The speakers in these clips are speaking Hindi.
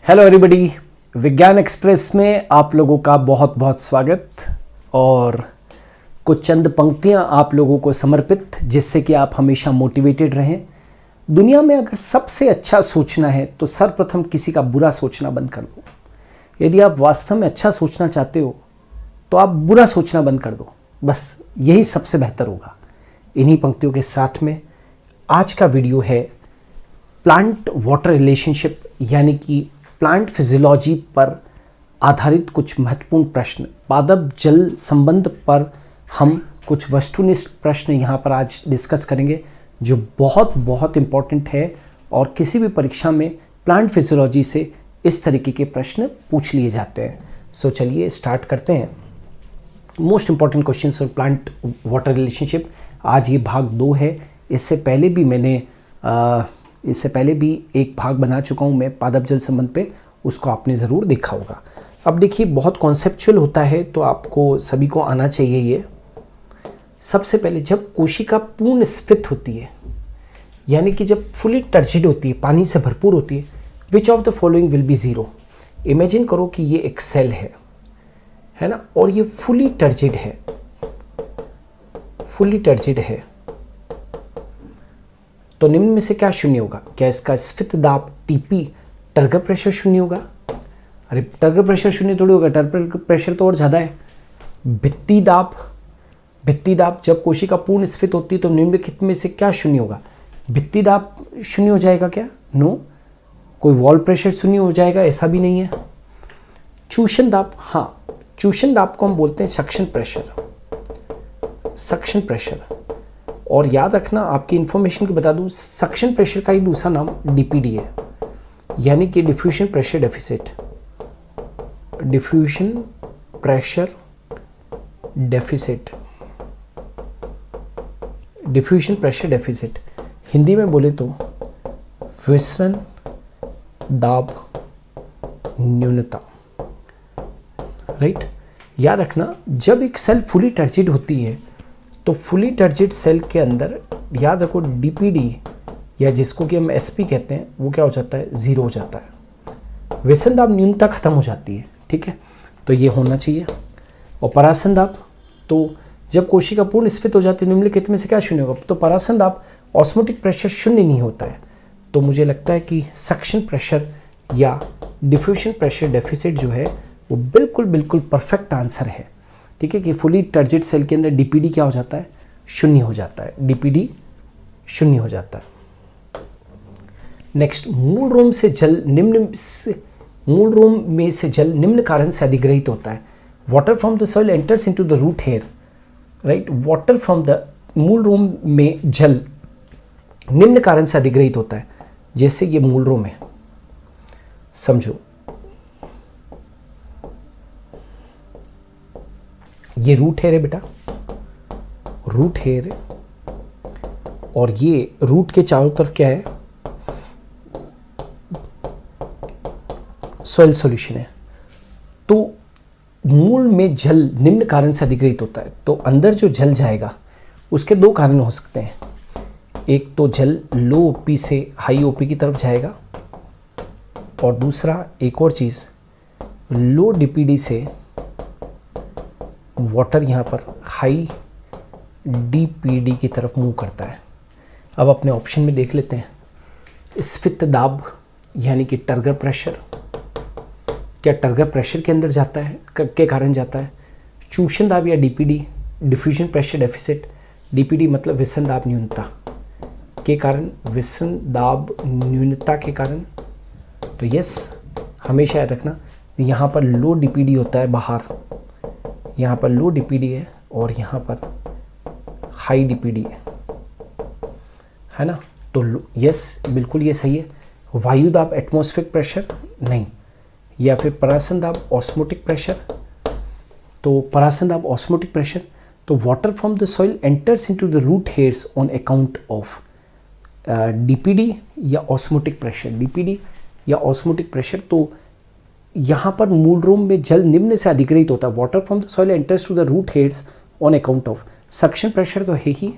हेलो एवरीबॉडी, विज्ञान एक्सप्रेस में आप लोगों का बहुत बहुत स्वागत और कुछ चंद पंक्तियां आप लोगों को समर्पित, जिससे कि आप हमेशा मोटिवेटेड रहें। दुनिया में अगर सबसे अच्छा सोचना है तो सर्वप्रथम किसी का बुरा सोचना बंद कर दो। यदि आप वास्तव में अच्छा सोचना चाहते हो तो आप बुरा सोचना बंद कर दो, बस यही सबसे बेहतर होगा। इन्हीं पंक्तियों के साथ में आज का वीडियो है प्लांट वाटर रिलेशनशिप, यानी कि प्लांट फिजियोलॉजी पर आधारित कुछ महत्वपूर्ण प्रश्न, पादप जल संबंध पर हम कुछ वस्तुनिष्ठ प्रश्न यहाँ पर आज डिस्कस करेंगे, जो बहुत बहुत इम्पॉर्टेंट है और किसी भी परीक्षा में प्लांट फिजियोलॉजी से इस तरीके के प्रश्न पूछ लिए जाते हैं। सो चलिए स्टार्ट करते हैं। Most important questions on plant water relationship. आज ये भाग 2 है। इससे पहले भी एक भाग बना चुका हूँ मैं पादप जल संबंध पे, उसको आपने ज़रूर देखा होगा। अब देखिए, बहुत कॉन्सेप्चुअल होता है तो आपको सभी को आना चाहिए ये। सबसे पहले, जब कोशिका पूर्ण स्फीत होती है, यानी कि जब फुली टर्जिड होती है, पानी से भरपूर होती है, which of the following will be zero. Imagine करो कि ये एक सेल है ना, और ये फुली टर्जिड है, तो निम्न में से क्या शून्य होगा? क्या इसका स्फीत दाब टीपी टर्गर प्रेशर शून्य होगा? अरे टर्गर प्रेशर शून्य थोड़ी होगा, टर्गर प्रेशर तो और ज़्यादा है। भित्ति दाब जब कोशिका पूर्ण स्फीत होती है तो निम्नलिखित में से क्या शून्य होगा? भित्ति दाब शून्य हो जाएगा क्या? नो। कोई वॉल प्रेशर शून्य हो जाएगा? ऐसा भी नहीं है। चूषण दाब, हाँ, चूषण दाब को हम बोलते हैं सक्शन प्रेशर। और याद रखना, आपकी इंफॉर्मेशन को बता दूं, सक्शन प्रेशर का ही दूसरा नाम डीपीडी है, यानी कि diffusion pressure deficit. Diffusion pressure deficit Hindi में बोले तो विसरण दाब न्यूनता, राइट। याद रखना, जब एक सेल फुली टर्जिड होती है तो फुली टर्जिड सेल के अंदर, याद रखो, डीपीडी या जिसको कि हम एसपी कहते हैं, वो क्या हो जाता है? ज़ीरो हो जाता है। विसरण दाब न्यूनता खत्म हो जाती है, ठीक है, तो ये होना चाहिए। और परासन दाब, तो जब कोशिका पूर्ण स्फीत हो जाती है, निम्नलिखित में से क्या शून्य होगा? तो परासन दाब, ऑस्मोटिक प्रेशर शून्य नहीं होता है, तो मुझे लगता है कि सक्शन प्रेशर या डिफ्यूजन प्रेशर डेफिसिट जो है वो बिल्कुल परफेक्ट आंसर है, ठीक है, कि फुली टर्जिड सेल के अंदर डीपीडी क्या हो जाता है? शून्य हो जाता है। डीपीडी शून्य हो जाता है। नेक्स्ट, मूल रोम में से जल निम्न कारण से अधिग्रहित होता है। Water from the soil enters into the root hair, right. Water from the मूल रोम में जल निम्न कारण से अधिग्रहित होता है। जैसे ये मूल रोम है, समझो ये रूट हेयर है बेटा, रूट हेयर है, और ये रूट के चारों तरफ क्या है? सॉइल सॉल्यूशन है। तो मूल में जल निम्न कारण से अधिग्रहित होता है, तो अंदर जो जल जाएगा उसके 2 कारण हो सकते हैं। एक तो जल लो ओपी से हाई ओपी की तरफ जाएगा, और दूसरा एक और चीज़, लो डीपीडी से वाटर यहाँ पर हाई डीपीडी की तरफ मूव करता है। अब अपने ऑप्शन में देख लेते हैं। स्फीत दाब यानी कि टर्गर प्रेशर, क्या टर्गर प्रेशर के अंदर जाता है, के कारण जाता है? चूषण दाब या DPD, diffusion pressure deficit, DPD मतलब विसरण दाब न्यूनता के कारण, विसरण दाब न्यूनता के कारण। तो यस, हमेशा याद रखना, यहाँ पर लो डीपीडी होता है बाहर, यहाँ पर लो डीपीडी है और यहाँ पर हाई डीपीडी है ना। तो यस, बिल्कुल ये सही है। वायु दाब एटमॉस्फेरिक प्रेशर नहीं, या फिर परासन दाब ऑस्मोटिक प्रेशर। तो परासन दाब ऑस्मोटिक प्रेशर, तो water from the soil enters into the root hairs on account of DPD या ऑस्मोटिक प्रेशर, डीपीडी या ऑस्मोटिक प्रेशर। तो यहाँ पर मूल रोम में जल निम्न से अधिग्रहित होता है। Water from the soil enters to the root heads on account of suction pressure, तो है ही,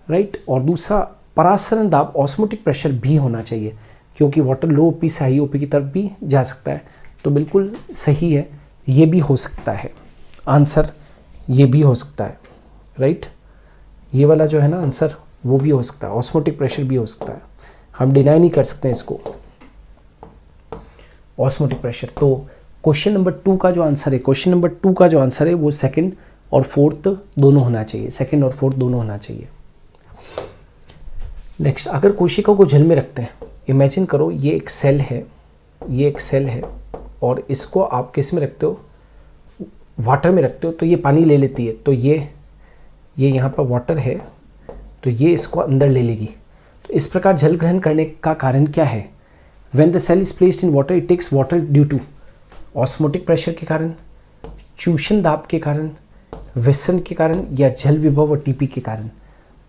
राइट। और दूसरा परासरण दाब ऑस्मोटिक प्रेशर भी होना चाहिए। क्योंकि वाटर लो ओपी से हाई ओपी की तरफ भी जा सकता है। तो बिल्कुल सही है, ये भी हो सकता है आंसर, ये भी हो सकता है, राइट। ये वाला जो है ना आंसर वो भी हो सकता है, ऑस्मोटिक प्रेशर भी हो सकता है, हम डिनाई नहीं कर सकते इसको, ऑस्मोटिक प्रेशर। तो क्वेश्चन नंबर 2 का जो आंसर है, क्वेश्चन नंबर 2 का जो आंसर है वो सेकंड और फोर्थ दोनों होना चाहिए, सेकंड और फोर्थ दोनों होना चाहिए। नेक्स्ट, अगर कोशिका को जल में रखते हैं, इमेजिन करो ये एक सेल है, ये एक सेल है और इसको आप किस में रखते हो, वाटर में रखते हो, तो ये पानी ले लेती है। तो ये यहाँ पर वाटर है तो ये इसको अंदर ले लेगी। तो इस प्रकार जल ग्रहण करने का कारण क्या है? When the cell is placed in water it takes water due to osmotic pressure के कारण, चूषण दाब के कारण, विसरण के कारण या जल विभव और टीपी के कारण।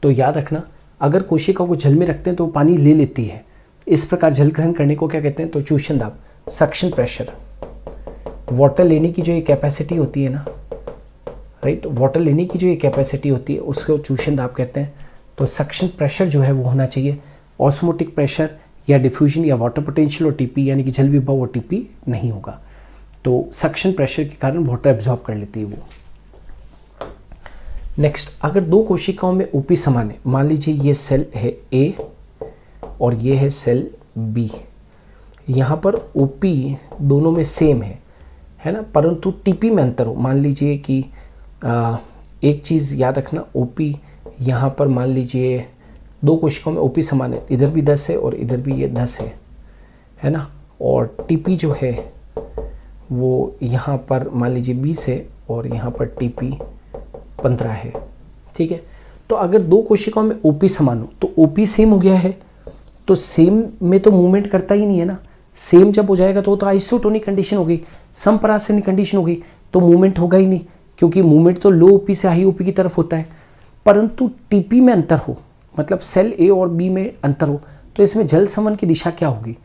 तो याद रखना, अगर कोशिका को जल में रखते हैं तो वो पानी ले लेती है, इस प्रकार जल ग्रहण करने को क्या कहते हैं? तो चूषण दाब, सक्शन प्रेशर। वाटर लेने की जो ये कैपेसिटी होती है ना, राइट, वाटर लेने की जो ये कैपेसिटी होती है उसको चूषण दाब कहते हैं। तो सक्शन प्रेशर जो है वो होना चाहिए, ऑस्मोटिक प्रेशर या डिफ्यूजन या वाटर पोटेंशियल और टीपी यानी कि जल विभव और टीपी नहीं होगा। तो सक्शन प्रेशर के कारण वाटर एब्जॉर्ब कर लेती है वो। नेक्स्ट, अगर दो कोशिकाओं में ओपी समान है, मान लीजिए ये सेल है ए और ये है सेल बी, यहाँ पर ओपी दोनों में सेम है ना, परंतु टीपी में अंतर हो। मान लीजिए कि एक चीज़ याद रखना, ओपी यहाँ पर मान लीजिए दो कोशिकाओं में ओपी समान है, इधर भी 10 है और इधर भी ये 10 है ना, और टीपी जो है वो यहाँ पर मान लीजिए 20 है और यहाँ पर टीपी 15 है, ठीक है। तो अगर दो कोशिकाओं में ओपी समान हो तो ओपी सेम हो गया है, तो सेम में तो मूवमेंट करता ही नहीं है ना, सेम जब हो जाएगा तो आइसोटोनिक कंडीशन हो गई, समपरासनिक कंडीशन हो गई, तो मूवमेंट होगा ही नहीं, क्योंकि मूवमेंट तो लो ओपी से हाई ओपी की तरफ होता है। परंतु टीपी में अंतर हो, मतलब सेल ए और बी में अंतर हो, तो इसमें जल संवहन की दिशा क्या होगी?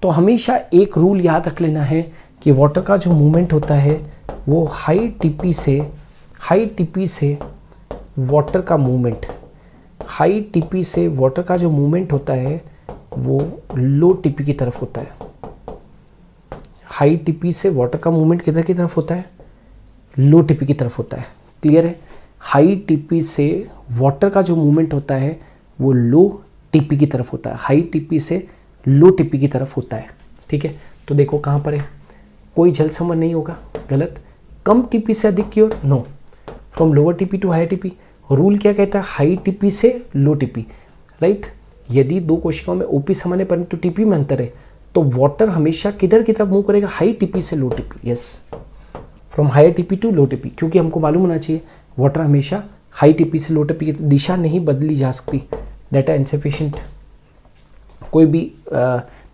तो हमेशा एक रूल याद रख लेना है कि वाटर का जो मूवमेंट होता है वो हाई टीपी से वाटर का मूवमेंट, हाई टीपी से वाटर का जो मूवमेंट होता है वो लो टीपी की तरफ होता है। हाई टीपी से वाटर का मूवमेंट किधर की तरफ होता है? लो टीपी की तरफ होता है। क्लियर है? हाई टीपी से वाटर का जो मूवमेंट होता है वो लो टीपी की तरफ होता है, हाई टीपी से लो टीपी की तरफ होता है, ठीक है। तो देखो कहाँ पर है, कोई जल संवहन नहीं होगा, गलत। कम टीपी से अधिक की ओर, no, from lower TP to high TP. Rule क्या कहता है? हाई टीपी से लो टीपी, राइट। यदि दो कोशिकाओं में ओपी समान है परंतु टीपी में अंतर है, तो वाटर हमेशा किधर की तरफ मूव करेगा? हाई टीपी से low TP, yes, from high TP to low TP, क्योंकि हमको मालूम होना चाहिए वाटर हमेशा हाई टीपी से लो टीपी की दिशा नहीं बदली जा सकती, डाटा इनसफिशिएंट, कोई भी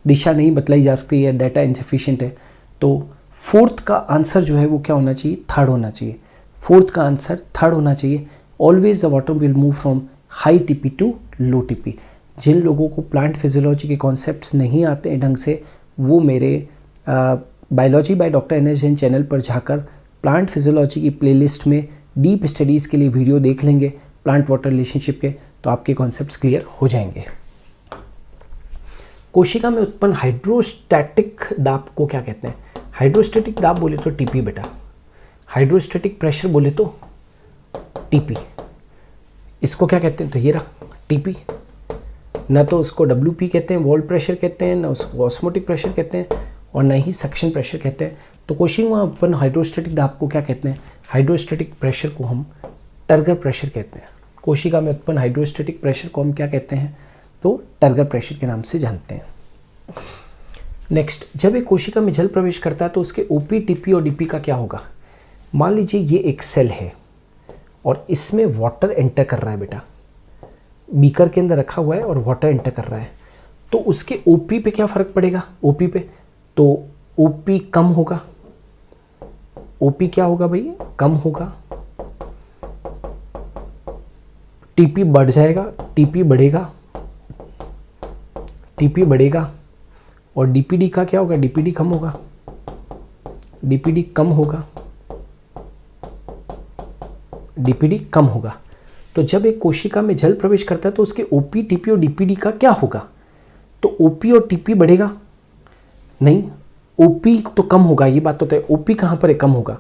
दिशा नहीं बदलाई जा सकती है, डाटा इनसफिशिएंट है। तो फोर्थ का आंसर जो है वो क्या होना चाहिए? थर्ड होना चाहिए। फोर्थ का आंसर थर्ड होना चाहिए। Always the water will move from high TP to low TP. जिन लोगों को प्लांट फिजियोलॉजी के कॉन्सेप्ट्स नहीं आते हैं ढंग से, वो मेरे biology by doctor N S Jain channel पर जाकर प्लांट फिजियोलॉजी की प्लेलिस्ट में डीप स्टडीज़ के लिए वीडियो देख लेंगे प्लांट वाटर रिलेशनशिप के, तो आपके कॉन्सेप्ट्स क्लियर हो जाएंगे। कोशिका में उत्पन्न हाइड्रोस्टैटिक दाब को क्या कहते हैं? हाइड्रोस्टैटिक दाब बोले तो टीपी बेटा, हाइड्रोस्टैटिक प्रेशर बोले तो टीपी। इसको क्या कहते हैं? तो ये रहा टीपी। ना तो उसको डब्ल्यूपी कहते हैं, वॉल्ट प्रेशर कहते हैं, ना उसको ऑस्मोटिक प्रेशर कहते हैं, और ना ही सक्शन प्रेशर कहते हैं। तो कोशिका में उत्पन्न हाइड्रोस्टैटिक दाब को क्या कहते हैं? हाइड्रोस्टैटिक प्रेशर को हम टर्गर प्रेशर कहते हैं। कोशिका में उत्पन्न हाइड्रोस्टैटिक प्रेशर को हम क्या कहते हैं? तो टर्गर प्रेशर के नाम से जानते हैं। नेक्स्ट, जब एक कोशिका में जल प्रवेश करता है तो उसके ओपी, टीपी और डीपी का क्या होगा? मान लीजिए ये एक सेल है और इसमें वाटर एंटर कर रहा है बेटा, बीकर के अंदर रखा हुआ है और वाटर एंटर कर रहा है, तो उसके ओपी पे क्या फर्क पड़ेगा? ओपी पे तो ओपी कम होगा। ओपी क्या होगा भाई? कम होगा। टीपी बढ़ जाएगा, टीपी बढ़ेगा, टीपी बढ़ेगा, और डीपीडी का क्या होगा? डीपीडी कम होगा, डीपीडी कम होगा, डीपीडी कम होगा। तो जब एक कोशिका में जल प्रवेश करता है तो उसके ओपी, टीपी और डीपीडी का क्या होगा? तो ओपी और टीपी बढ़ेगा नहीं, ओपी तो कम होगा, ये बात तो तय। ओपी कहाँ पर है, कम होगा,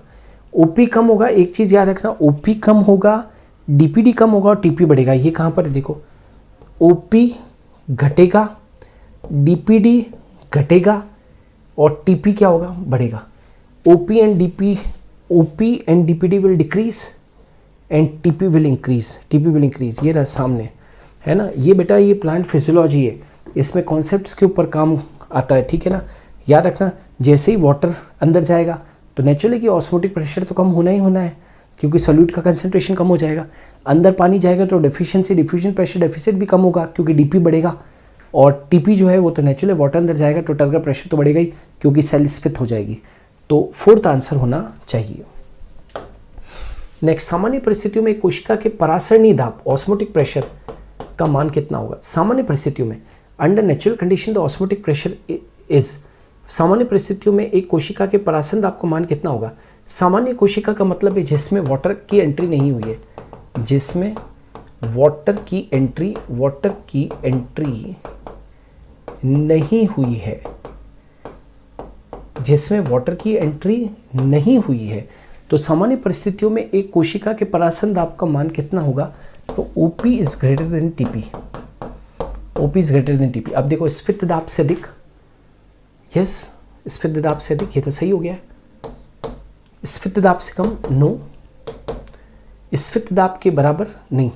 ओपी कम होगा। एक चीज़ याद रखना, ओपी कम होगा, डीपीडी कम होगा और टीपी बढ़ेगा। ये कहाँ पर है देखो, ओपी घटेगा, डीपीडी घटेगा और टीपी क्या होगा, बढ़ेगा। OP and DPD will decrease and TP will increase. ये रहा सामने, है ना। ये बेटा ये प्लांट फिजियोलॉजी है, इसमें कॉन्सेप्ट्स के ऊपर काम आता है, ठीक है ना। याद रखना, जैसे ही वाटर अंदर जाएगा तो नेचुरली कि ऑस्मोटिक प्रेशर तो कम होना ही होना है, क्योंकि सॉल्यूट का कंसंट्रेशन कम हो जाएगा। अंदर पानी जाएगा तो डिफ्यूजन प्रेशर डेफिसिट भी कम होगा, क्योंकि डीपी बढ़ेगा। और टीपी जो है वो तो नेचुरली वाटर अंदर जाएगा तो टर्गर प्रेशर तो बढ़ेगा ही, क्योंकि सेल स्फीत हो जाएगी। तो फोर्थ आंसर होना चाहिए। नेक्स्ट, सामान्य परिस्थितियों में कोशिका के परासरणी दाब ऑस्मोटिक प्रेशर का मान कितना होगा। सामान्य परिस्थितियों में, under natural condition the osmotic pressure is, सामान्य परिस्थितियों में एक कोशिका के परासरणी दाब का मान कितना होगा। सामान्य कोशिका का मतलब है जिसमें वाटर की एंट्री नहीं हुई है, जिसमें वाटर की एंट्री नहीं हुई है, जिसमें वाटर की एंट्री नहीं हुई है। तो सामान्य परिस्थितियों में एक कोशिका के परासरणी दाब का मान कितना होगा, तो OP is greater than TP। OP is greater than TP। अब देखो, स्फीत दाब से अधिक, यस, स्फीत दाब से अधिक, ये तो सही हो गया है। स्फीत दाब से कम, नो। स्फीत दाब के बराबर नहीं,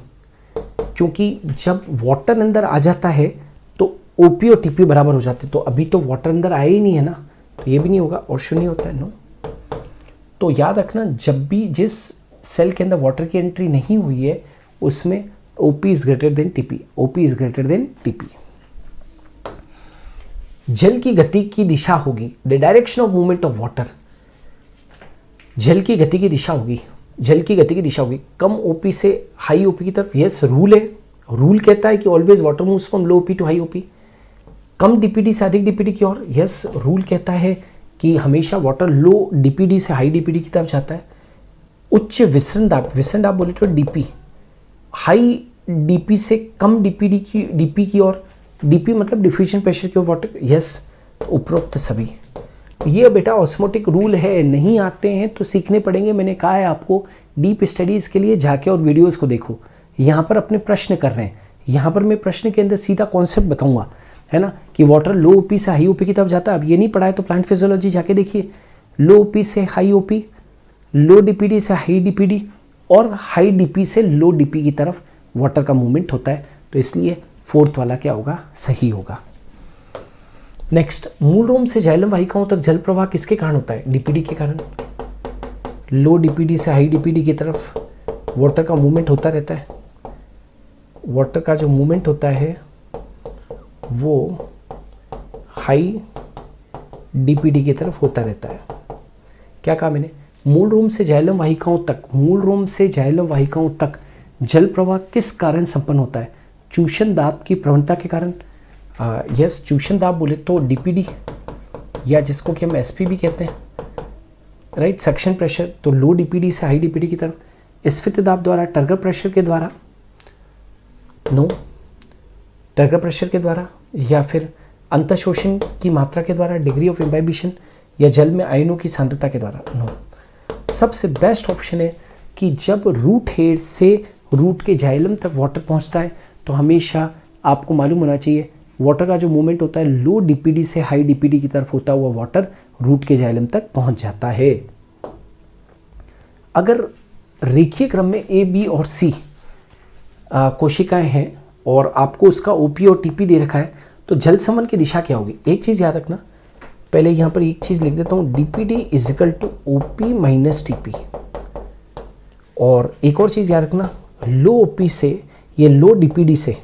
क्योंकि जब वाटर अंदर आ जाता है तो OP और TP बराबर हो जाते हैं। तो अभी तो वाटर अंदर आया ही नहीं है ना, तो ये भी नहीं होगा और शून्य होता है, नो। तो याद रखना, जब भी जिस सेल के अंदर वाटर की एंट्री नहीं हुई है उसमें OP is greater than TP, OP is greater than TP। जल की गति की दिशा होगी, the direction of movement of water. जल की गति की दिशा होगी, कम OP से हाई OP की तरफ। यस, रूल है, रूल कहता है कि always water moves from low OP to high OP। कम DPD से अधिक DPD की ओर। यस, रूल कहता है कि हमेशा वाटर लो DPD से हाई DPD की तरफ जाता है। उच्च विसरण दाब बोले तो DP, हाई DP से कम DP की ओर। DP मतलब डिफ्यूजन प्रेशर की ओर वाटर। यस, उपरोक्त सभी। ये बेटा ऑस्मोटिक रूल है, नहीं आते हैं तो सीखने पड़ेंगे। मैंने कहा है आपको, डीप स्टडीज़ के लिए जाके और वीडियोज़ को देखो। यहाँ पर अपने प्रश्न कर रहे हैं, यहाँ पर मैं प्रश्न के अंदर सीधा कॉन्सेप्ट बताऊंगा, है ना, कि वाटर लो OP से हाई OP की तरफ जाता है। अब ये नहीं पढ़ा है तो प्लांट फिजियोलॉजी जाके देखिए। लो OP से हाई OP, लो DPD से हाई DPD और हाई DP से लो DP की तरफ वाटर का मूवमेंट होता है। तो इसलिए फोर्थ वाला क्या होगा, सही होगा। नेक्स्ट, मूल रोम से जाइलम वाहिकाओं तक जल प्रवाह किसके कारण होता है, DPD के कारण। लो DPD से हाई DPD की तरफ वाटर का मूवमेंट होता रहता है। वाटर का जो मूवमेंट होता है वो हाई DPD की तरफ होता रहता है। क्या कहा मैंने, मूल रोम से जाइलम वाहिकाओं तक जल प्रवाह किस कारण संपन्न होता है। चूषण दाब की प्रवणता के कारण। यस, चूषण दाब बोले तो DPD या जिसको कि हम SP भी कहते हैं, राइट, सक्शन प्रेशर। तो लो DPD से हाई DPD की तरफ। स्फीत दाब द्वारा, टर्गर प्रेशर के द्वारा, नो, टर्गर प्रेशर के द्वारा, या फिर अंतःशोषण की मात्रा के द्वारा, डिग्री ऑफ इम्बाइबिशन, या जल में आयनों की सांद्रता के द्वारा, नो। सबसे बेस्ट ऑप्शन है कि जब रूट हेड से रूट के जाइलम तक वाटर पहुंचता है तो हमेशा आपको मालूम होना चाहिए वाटर का जो मूवमेंट होता है लो DPD से हाई DPD की तरफ होता हुआ वाटर रूट के जाइलम तक पहुंच जाता है। अगर रेखीय क्रम में A, B और C कोशिकाएं हैं और आपको उसका OP और TP दे रखा है तो जल समन की दिशा क्या होगी। एक चीज़ याद रखना, पहले यहाँ पर एक चीज़ लिख देता हूँ, DPD is equal to OP minus TP। और एक और चीज़ याद रखना, लो OP से, ये लो DPD से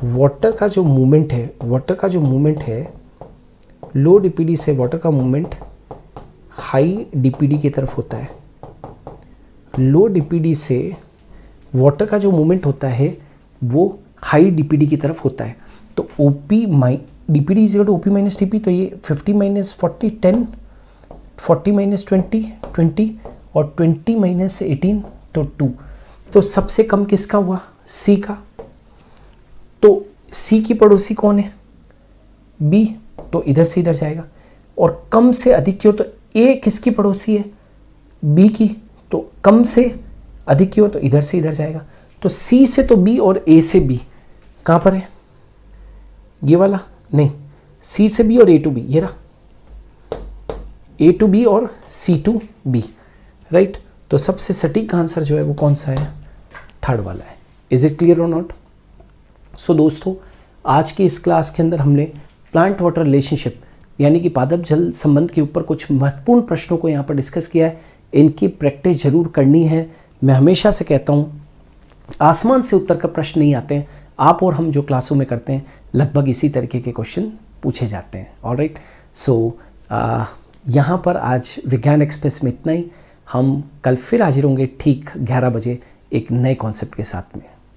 वाटर का जो मूवमेंट है, लो DPD से वाटर का मूवमेंट हाई DPD की तरफ होता है। लो DPD से वाटर का जो मूवमेंट होता है वो हाई DPD की तरफ होता है। तो DPD is equal to OP minus TP। तो ये 50 माइनस 40 10, 40 माइनस 20 20 और 20 माइनस 18 तो 2। तो सबसे कम किसका हुआ? सी का। तो सी की पड़ोसी कौन है? बी, तो इधर से इधर जाएगा। और कम से अधिक की हो तो ए किसकी पड़ोसी है? बी की, तो कम से अधिक की हो तो इधर से इधर जाएगा। तो सी से तो बी और ए से बी कहाँ पर है? ये वाला नहीं, सी से बी और ए टू बी, ये रहा, ए टू बी और सी टू बी, राइट। तो सबसे सटीक आंसर जो है वो कौन सा है? थर्ड वाला है। इज इट क्लियर और नॉट? सो दोस्तों, आज की इस क्लास के अंदर हमने प्लांट वाटर रिलेशनशिप यानी कि पादप जल संबंध के ऊपर कुछ महत्वपूर्ण प्रश्नों को यहाँ पर डिस्कस किया है। इनकी प्रैक्टिस जरूर करनी है। मैं हमेशा से कहता हूँ, आसमान से उत्तर का प्रश्न नहीं आते हैं, आप और हम जो क्लासों में करते हैं लगभग इसी तरीके के क्वेश्चन पूछे जाते हैं। ऑलराइट, सो यहाँ पर आज विज्ञान एक्सप्रेस में इतना ही। हम कल फिर हाजिर होंगे ठीक 11 बजे एक नए कॉन्सेप्ट के साथ में।